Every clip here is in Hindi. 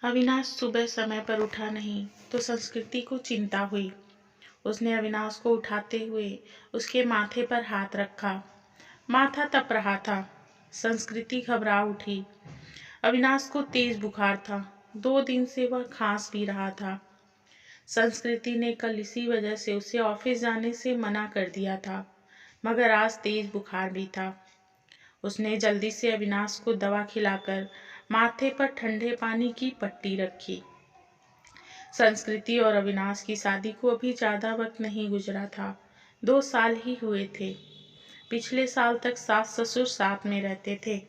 अविनाश सुबह समय पर उठा नहीं तो संस्कृति को चिंता हुई। उसने अविनाश को उठाते हुए उसके माथे पर हाथ रखा। माथा तप रहा था। संस्कृति घबरा उठी। अविनाश को तेज बुखार था। 2 दिन से वह खांस भी रहा था। संस्कृति ने कल इसी वजह से उसे ऑफिस जाने से मना कर दिया था, मगर आज तेज बुखार भी था। उसने जल्दी से अविनाश को दवा खिलाकर माथे पर ठंडे पानी की पट्टी रखी। संस्कृति और अविनाश की शादी को अभी ज्यादा वक्त नहीं गुजरा था। 2 साल ही हुए थे। पिछले साल तक सास ससुर साथ में रहते थे,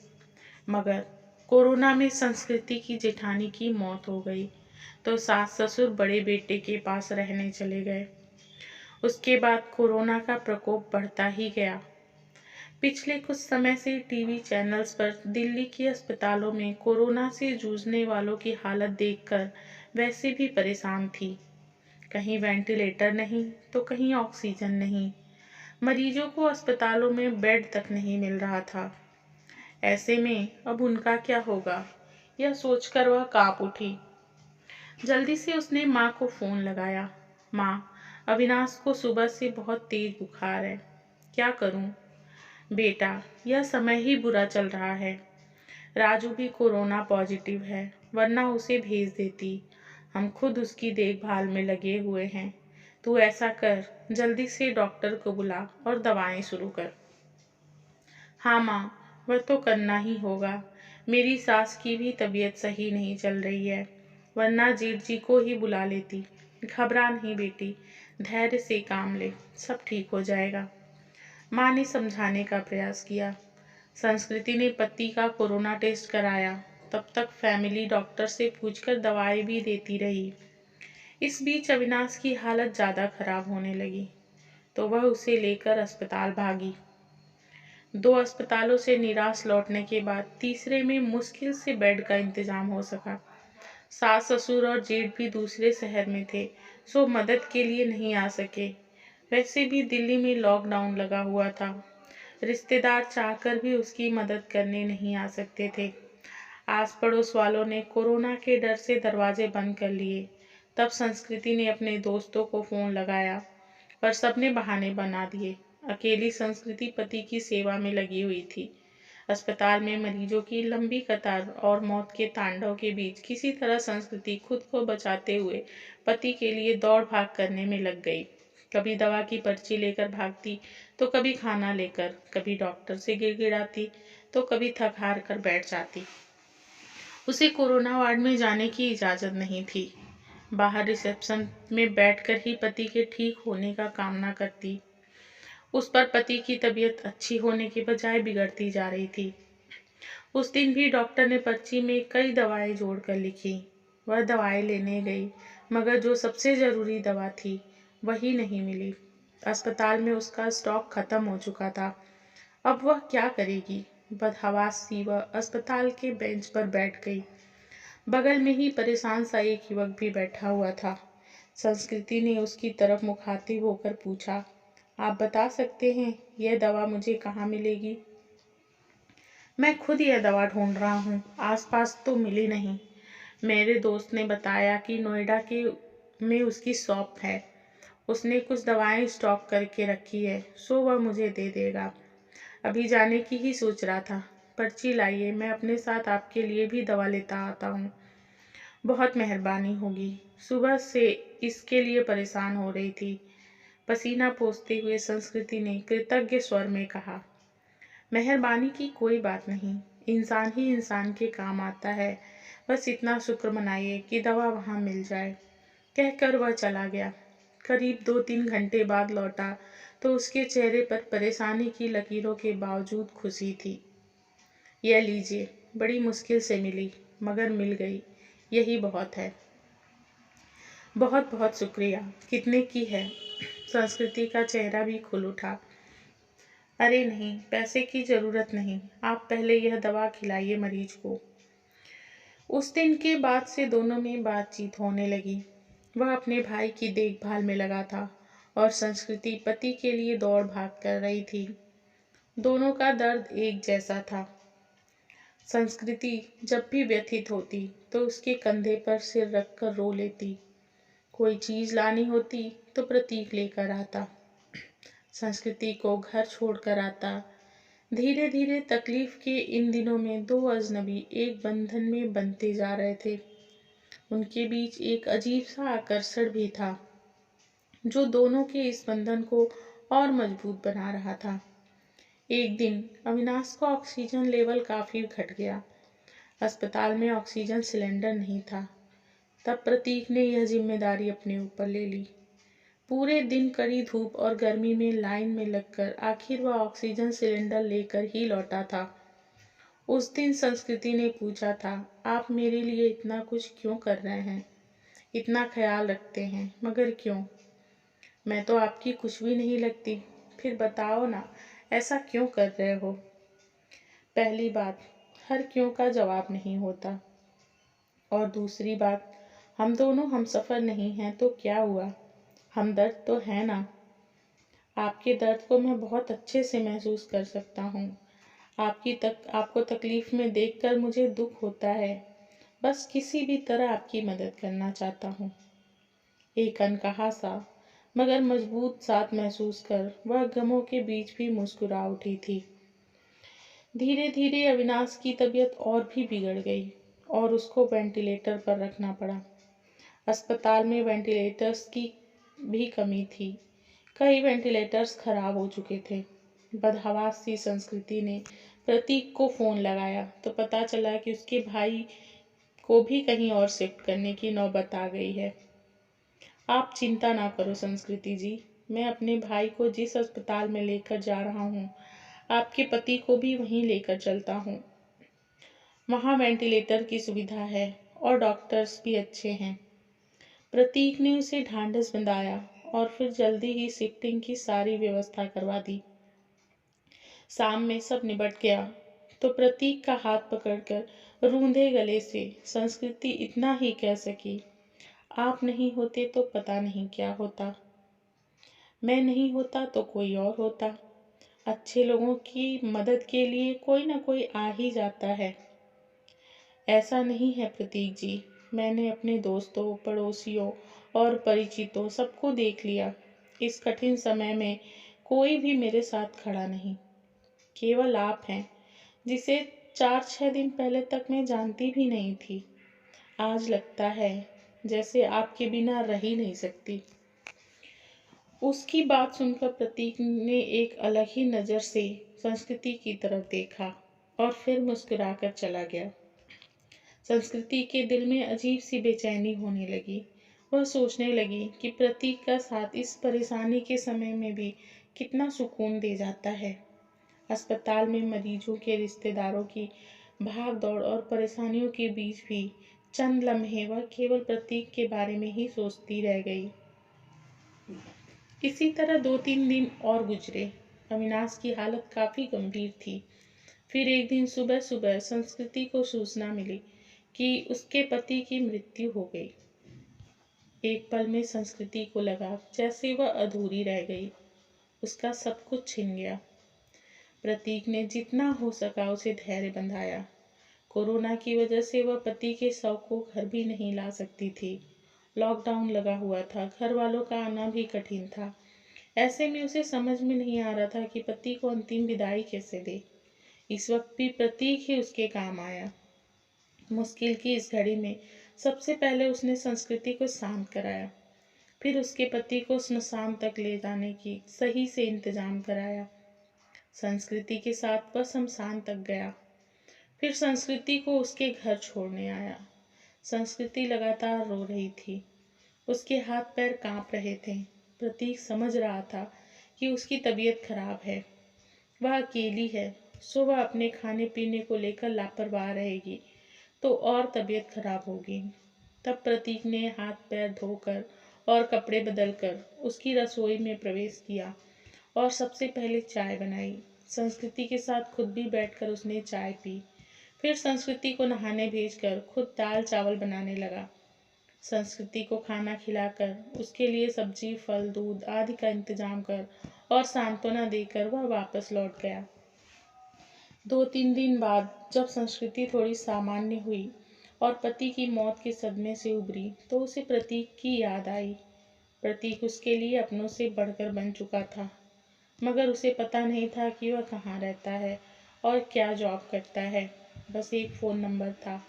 मगर कोरोना में संस्कृति की जेठानी की मौत हो गई तो सास ससुर बड़े बेटे के पास रहने चले गए। उसके बाद कोरोना का प्रकोप बढ़ता ही गया। पिछले कुछ समय से टीवी चैनल्स पर दिल्ली के अस्पतालों में कोरोना से जूझने वालों की हालत देखकर वैसे भी परेशान थी। कहीं वेंटिलेटर नहीं तो कहीं ऑक्सीजन नहीं। मरीजों को अस्पतालों में बेड तक नहीं मिल रहा था। ऐसे में अब उनका क्या होगा, यह सोचकर वह कांप उठी। जल्दी से उसने माँ को फोन लगाया। माँ, अविनाश को सुबह से बहुत तेज बुखार है, क्या करूँ? बेटा, यह समय ही बुरा चल रहा है। राजू भी कोरोना पॉजिटिव है, वरना उसे भेज देती। हम खुद उसकी देखभाल में लगे हुए हैं। तू ऐसा कर, जल्दी से डॉक्टर को बुला और दवाएं शुरू कर। हाँ माँ, वह तो करना ही होगा। मेरी सास की भी तबीयत सही नहीं चल रही है, वरना जेठ जी को ही बुला लेती। घबरा नहीं बेटी, धैर्य से काम ले, सब ठीक हो जाएगा। माँ ने समझाने का प्रयास किया। संस्कृति ने पति का कोरोना टेस्ट कराया। तब तक फैमिली डॉक्टर से पूछकर दवाई भी देती रही। इस बीच अविनाश की हालत ज़्यादा खराब होने लगी तो वह उसे लेकर अस्पताल भागी। 2 अस्पतालों से निराश लौटने के बाद तीसरे में मुश्किल से बेड का इंतजाम हो सका। सास ससुर और जेठ भी दूसरे शहर में थे, सो मदद के लिए नहीं आ सके। वैसे भी दिल्ली में लॉकडाउन लगा हुआ था। रिश्तेदार चाहकर भी उसकी मदद करने नहीं आ सकते थे। आस पड़ोस वालों ने कोरोना के डर से दरवाजे बंद कर लिए। तब संस्कृति ने अपने दोस्तों को फोन लगाया, पर सबने बहाने बना दिए। अकेली संस्कृति पति की सेवा में लगी हुई थी। अस्पताल में मरीजों की लंबी कतार और मौत के तांडव के बीच किसी तरह संस्कृति खुद को बचाते हुए पति के लिए दौड़ भाग करने में लग गई। कभी दवा की पर्ची लेकर भागती तो कभी खाना लेकर, कभी डॉक्टर से गिड़गिड़ाती तो कभी थक हार कर बैठ जाती। उसे कोरोना वार्ड में जाने की इजाजत नहीं थी। बाहर रिसेप्शन में बैठकर ही पति के ठीक होने का कामना करती। उस पर पति की तबीयत अच्छी होने के बजाय बिगड़ती जा रही थी। उस दिन भी डॉक्टर ने पर्ची में कई दवाएं जोड़कर लिखी। वह दवाएं लेने गई, मगर जो सबसे जरूरी दवा थी वही नहीं मिली। अस्पताल में उसका स्टॉक खत्म हो चुका था। अब वह क्या करेगी? बदहवास सी वह अस्पताल के बेंच पर बैठ गई। बगल में ही परेशान सा एक युवक भी बैठा हुआ था। संस्कृति ने उसकी तरफ मुखातिब होकर पूछा, आप बता सकते हैं यह दवा मुझे कहाँ मिलेगी? मैं खुद यह दवा ढूंढ रहा हूँ, आसपास तो मिली नहीं। मेरे दोस्त ने बताया कि नोएडा के में उसकी शॉप है। उसने कुछ दवाएं स्टॉक करके रखी है, सो वह मुझे दे देगा। अभी जाने की ही सोच रहा था। पर्ची लाइए, मैं अपने साथ आपके लिए भी दवा लेता आता हूँ। बहुत मेहरबानी होगी। सुबह से इसके लिए परेशान हो रही थी। पसीना पोंछते हुए संस्कृति ने कृतज्ञ स्वर में कहा, मेहरबानी की कोई बात नहीं, इंसान ही इंसान के काम आता है। बस इतना शुक्र मनाइए कि दवा वहाँ मिल जाए। कहकर वह चला गया। करीब 2-3 घंटे बाद लौटा तो उसके चेहरे पर परेशानी की लकीरों के बावजूद खुशी थी। यह लीजिए, बड़ी मुश्किल से मिली, मगर मिल गई, यही बहुत है। बहुत बहुत शुक्रिया। कितने की है? संस्कृति का चेहरा भी खुल उठा। अरे नहीं, पैसे की जरूरत नहीं, आप पहले यह दवा खिलाइए मरीज को। उस दिन के बाद से दोनों में बातचीत होने लगी। वह अपने भाई की देखभाल में लगा था और संस्कृति पति के लिए दौड़ भाग कर रही थी। दोनों का दर्द एक जैसा था। संस्कृति जब भी व्यथित होती तो उसके कंधे पर सिर रखकर रो लेती। कोई चीज लानी होती तो प्रतीक लेकर आता। संस्कृति को घर छोड़कर आता। धीरे धीरे तकलीफ के इन दिनों में दो अजनबी एक बंधन में बंधते जा रहे थे। उनके बीच एक अजीब सा आकर्षण भी था, जो दोनों के इस बंधन को और मजबूत बना रहा था। एक दिन अविनाश का ऑक्सीजन लेवल काफी घट गया। अस्पताल में ऑक्सीजन सिलेंडर नहीं था। तब प्रतीक ने यह जिम्मेदारी अपने ऊपर ले ली। पूरे दिन कड़ी धूप और गर्मी में लाइन में लगकर आखिर वह ऑक्सीजन सिलेंडर लेकर ही लौटा था। उस दिन संस्कृति ने पूछा था, आप मेरे लिए इतना कुछ क्यों कर रहे हैं, इतना ख्याल रखते हैं, मगर क्यों? मैं तो आपकी कुछ भी नहीं लगती, फिर बताओ ना, ऐसा क्यों कर रहे हो? पहली बात, हर क्यों का जवाब नहीं होता। और दूसरी बात, हम दोनों हमसफर नहीं हैं तो क्या हुआ, हमदर्द तो है ना। आपके दर्द को मैं बहुत अच्छे से महसूस कर सकता हूँ। आपको तकलीफ में देखकर मुझे दुख होता है। बस किसी भी तरह आपकी मदद करना चाहता हूँ। एक अनकहा सा मगर मजबूत साथ महसूस कर वह गमों के बीच भी मुस्कुरा उठी थी। धीरे धीरे अविनाश की तबीयत और भी बिगड़ गई और उसको वेंटिलेटर पर रखना पड़ा। अस्पताल में वेंटिलेटर्स की भी कमी थी। कई वेंटिलेटर्स खराब हो चुके थे। बदहवास सी संस्कृति ने प्रतीक को फोन लगाया तो पता चला कि उसके भाई को भी कहीं और शिफ्ट करने की नौबत आ गई है। आप चिंता ना करो संस्कृति जी, मैं अपने भाई को जिस अस्पताल में लेकर जा रहा हूँ, आपके पति को भी वहीं लेकर चलता हूँ। वहाँ वेंटिलेटर की सुविधा है और डॉक्टर्स भी अच्छे हैं। प्रतीक ने उसे ढांढस बंधाया और फिर जल्दी ही शिफ्टिंग की सारी व्यवस्था करवा दी। शाम में सब निबट गया तो प्रतीक का हाथ पकड़कर रूंधे गले से संस्कृति इतना ही कह सकी, आप नहीं होते तो पता नहीं क्या होता। मैं नहीं होता तो कोई और होता। अच्छे लोगों की मदद के लिए कोई ना कोई आ ही जाता है। ऐसा नहीं है प्रतीक जी, मैंने अपने दोस्तों, पड़ोसियों और परिचितों सबको देख लिया। इस कठिन समय में कोई भी मेरे साथ खड़ा नहीं। केवल आप हैं, जिसे 4-6 दिन पहले तक मैं जानती भी नहीं थी। आज लगता है जैसे आपके बिना रह ही नहीं सकती। उसकी बात सुनकर प्रतीक ने एक अलग ही नज़र से संस्कृति की तरफ देखा और फिर मुस्कुराकर चला गया। संस्कृति के दिल में अजीब सी बेचैनी होने लगी। वह सोचने लगी कि प्रतीक का साथ इस परेशानी के समय में भी कितना सुकून दे जाता है। अस्पताल में मरीजों के रिश्तेदारों की भाग दौड़ और परेशानियों के बीच भी चंद लम्हे वह केवल प्रतीक के बारे में ही सोचती रह गई। इसी तरह 2-3 दिन और गुजरे। अविनाश की हालत काफी गंभीर थी। फिर एक दिन सुबह सुबह संस्कृति को सूचना मिली कि उसके पति की मृत्यु हो गई। एक पल में संस्कृति को लगा जैसे वह अधूरी रह गई। उसका सब कुछ छिन गया। प्रतीक ने जितना हो सका उसे धैर्य बंधाया। कोरोना की वजह से वह पति के शव को घर भी नहीं ला सकती थी। लॉकडाउन लगा हुआ था, घर वालों का आना भी कठिन था। ऐसे में उसे समझ में नहीं आ रहा था कि पति को अंतिम विदाई कैसे दे। इस वक्त भी प्रतीक ही उसके काम आया। मुश्किल की इस घड़ी में सबसे पहले उसने संस्कृति को शांत कराया, फिर उसके पति को स्मशान तक ले जाने की सही से इंतजाम कराया। संस्कृति के साथ वह शमशान तक गया, फिर संस्कृति को उसके घर छोड़ने आया। संस्कृति लगातार रो रही थी। उसके हाथ पैर कांप रहे थे। प्रतीक समझ रहा था कि उसकी तबीयत खराब है, वह अकेली है, सो वह अपने खाने पीने को लेकर लापरवाह रहेगी तो और तबीयत खराब होगी। तब प्रतीक ने हाथ पैर धोकर और कपड़े बदलकर उसकी रसोई में प्रवेश किया और सबसे पहले चाय बनाई। संस्कृति के साथ खुद भी बैठकर उसने चाय पी। फिर संस्कृति को नहाने भेजकर खुद दाल चावल बनाने लगा। संस्कृति को खाना खिलाकर उसके लिए सब्जी, फल, दूध आदि का इंतजाम कर और सांत्वना देकर वह वापस लौट गया। 2-3 दिन बाद जब संस्कृति थोड़ी सामान्य हुई, और पति की मौत के सदमे से उबरी तो उसे प्रतीक की याद आई। प्रतीक उसके लिए अपनों से बढ़कर बन चुका था, मगर उसे पता नहीं था कि वह कहाँ रहता है और क्या जॉब करता है। बस एक फ़ोन नंबर था।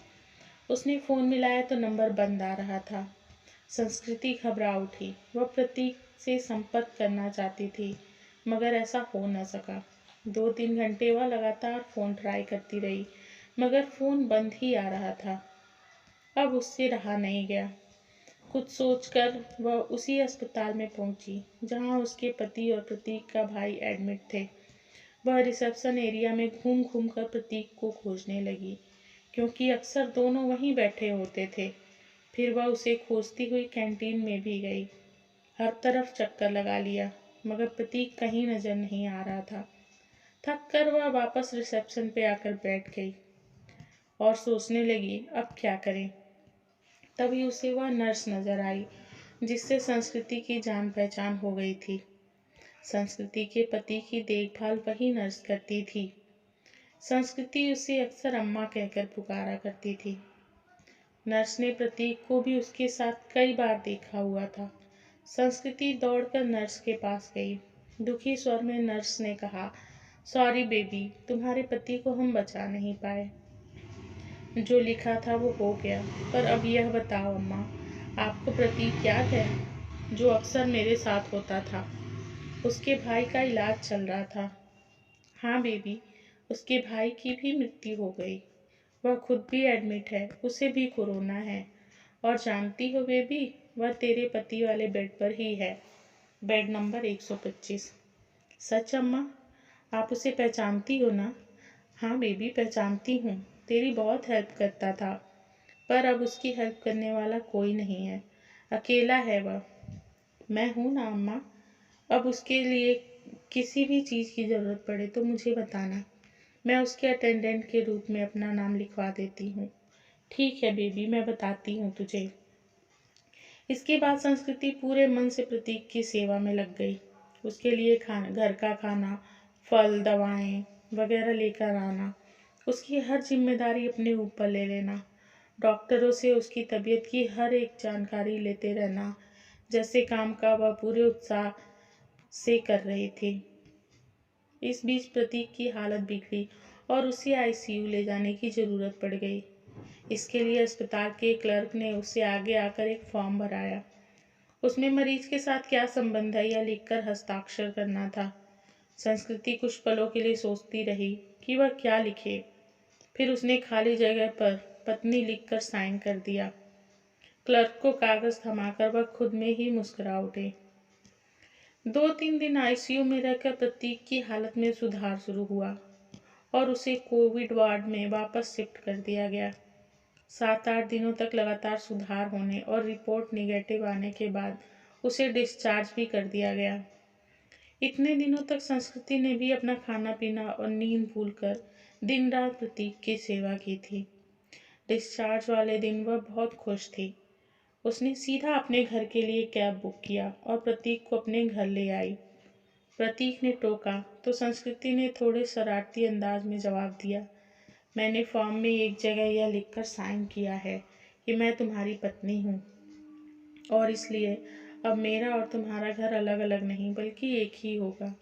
उसने फ़ोन मिलाया तो नंबर बंद आ रहा था। संस्कृति घबरा उठी। वह प्रतीक से संपर्क करना चाहती थी, मगर ऐसा हो न सका। 2-3 घंटे वह लगातार फ़ोन ट्राई करती रही, मगर फ़ोन बंद ही आ रहा था। अब उससे रहा नहीं गया। कुछ सोचकर वह उसी अस्पताल में पहुंची, जहां उसके पति और प्रतीक का भाई एडमिट थे। वह रिसेप्शन एरिया में घूम घूम कर प्रतीक को खोजने लगी, क्योंकि अक्सर दोनों वहीं बैठे होते थे। फिर वह उसे खोजती हुई कैंटीन में भी गई। हर तरफ चक्कर लगा लिया, मगर प्रतीक कहीं नजर नहीं आ रहा था। थक कर वह वापस रिसेप्शन पे आकर बैठ गई और सोचने लगी अब क्या करें। तभी उसे वह नर्स नजर आई, जिससे संस्कृति की जान पहचान हो गई थी। संस्कृति के पति की देखभाल वही नर्स करती थी। संस्कृति उसे अक्सर अम्मा कहकर पुकारा करती थी। नर्स ने प्रतीक को भी उसके साथ कई बार देखा हुआ था। संस्कृति दौड़कर नर्स के पास गई। दुखी स्वर में नर्स ने कहा, सॉरी बेबी, तुम्हारे पति को हम बचा नहीं पाए। जो लिखा था वो हो गया, पर अब यह बताओ अम्मा, आपको प्रतीक याद है, जो अक्सर मेरे साथ होता था? उसके भाई का इलाज चल रहा था। हाँ बेबी, उसके भाई की भी मृत्यु हो गई। वह खुद भी एडमिट है, उसे भी कोरोना है। और जानती हो बेबी, वह तेरे पति वाले बेड पर ही है, बेड नंबर 125। सच अम्मा? आप उसे पहचानती हो ना? हाँ बेबी, पहचानती हूँ। तेरी बहुत हेल्प करता था, पर अब उसकी हेल्प करने वाला कोई नहीं है। अकेला है वह। मैं हूँ ना अम्मा। अब उसके लिए किसी भी चीज़ की ज़रूरत पड़े तो मुझे बताना। मैं उसके अटेंडेंट के रूप में अपना नाम लिखवा देती हूँ। ठीक है बेबी, मैं बताती हूँ तुझे। इसके बाद संस्कृति पूरे मन से प्रतीक की सेवा में लग गई। उसके लिए खाना, घर का खाना, फल, दवाएं वगैरह लेकर आना, उसकी हर जिम्मेदारी अपने ऊपर ले लेना, डॉक्टरों से उसकी तबीयत की हर एक जानकारी लेते रहना, जैसे काम का वह पूरे उत्साह से कर रही थी। इस बीच प्रतीक की हालत बिगड़ी और उसे आईसीयू ले जाने की ज़रूरत पड़ गई। इसके लिए अस्पताल के क्लर्क ने उससे आगे आकर एक फॉर्म भराया। उसमें मरीज के साथ क्या संबंध है यह लिखकर हस्ताक्षर करना था। संस्कृति कुछ पलों के लिए सोचती रही कि वह क्या लिखे। फिर उसने खाली जगह पर पत्नी लिखकर साइन कर दिया। क्लर्क को कागज थमाकर वह खुद में ही मुस्कुरा उठे। 2-3 दिन आईसीयू में रहकर प्रतीक की हालत में सुधार शुरू हुआ और उसे कोविड वार्ड में वापस शिफ्ट कर दिया गया। 7-8 दिनों तक लगातार सुधार होने और रिपोर्ट निगेटिव आने के बाद उसे डिस्चार्ज भी कर दिया गया। इतने दिनों तक संस्कृति ने भी अपना खाना पीना और नींद भूलकर दिन रात प्रतीक की सेवा की थी। डिस्चार्ज वाले दिन वह बहुत खुश थी। उसने सीधा अपने घर के लिए कैब बुक किया और प्रतीक को अपने घर ले आई। प्रतीक ने टोका तो संस्कृति ने थोड़े शरारती अंदाज में जवाब दिया, मैंने फॉर्म में एक जगह यह लिखकर साइन किया है कि मैं तुम्हारी पत्नी हूँ, और इसलिए अब मेरा और तुम्हारा घर अलग अलग नहीं बल्कि एक ही होगा।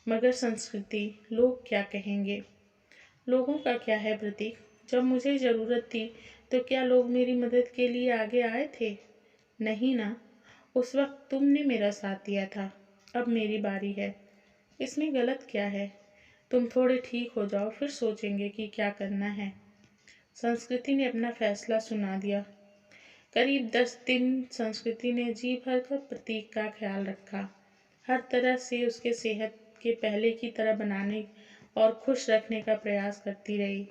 मगर संस्कृति, लोग क्या कहेंगे? लोगों का क्या है प्रतीक? जब मुझे ज़रूरत थी तो क्या लोग मेरी मदद के लिए आगे आए थे? नहीं ना। उस वक्त तुमने मेरा साथ दिया था, अब मेरी बारी है। इसमें गलत क्या है? तुम थोड़े ठीक हो जाओ, फिर सोचेंगे कि क्या करना है। संस्कृति ने अपना फैसला सुना दिया। करीब 10 दिन संस्कृति ने जी भर कर प्रतीक का ख्याल रखा। हर तरह से उसके सेहत के पहले की तरह बनाने और खुश रखने का प्रयास करती रही।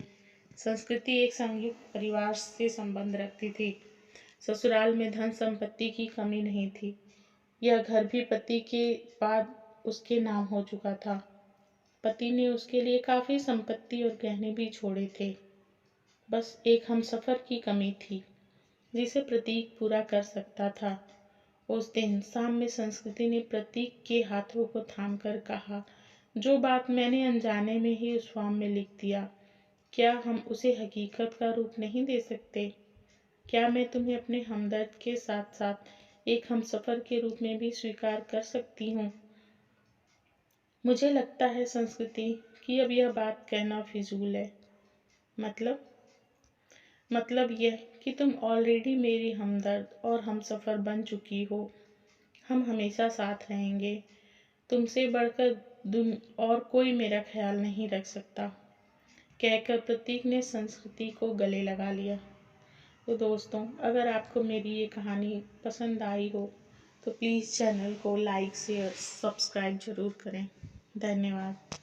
संस्कृति एक संयुक्त परिवार से संबंध रखती थी। ससुराल में धन संपत्ति की कमी नहीं थी। यह घर भी पति के बाद उसके नाम हो चुका था। पति ने उसके लिए काफ़ी संपत्ति और गहने भी छोड़े थे। बस एक हमसफ़र की कमी थी, जिसे प्रतीक पूरा कर सकता था। उस दिन शाम में संस्कृति ने प्रतीक के हाथों को थामकर कहा, जो बात मैंने अनजाने में ही उस फॉर्म में लिख दिया क्या हम उसे हकीकत का रूप नहीं दे सकते? क्या मैं तुम्हें अपने हमदर्द के साथ साथ एक हमसफ़र के रूप में भी स्वीकार कर सकती हूँ? मुझे लगता है संस्कृति कि अब यह बात कहना फिजूल है। मतलब मतलब यह कि तुम ऑलरेडी मेरी हमदर्द और हमसफ़र बन चुकी हो। हम हमेशा साथ रहेंगे। तुमसे बढ़कर और कोई मेरा ख्याल नहीं रख सकता, कहकर प्रतीक ने संस्कृति को गले लगा लिया। तो दोस्तों, अगर आपको मेरी ये कहानी पसंद आई हो तो प्लीज़ चैनल को लाइक शेयर सब्सक्राइब ज़रूर करें। धन्यवाद।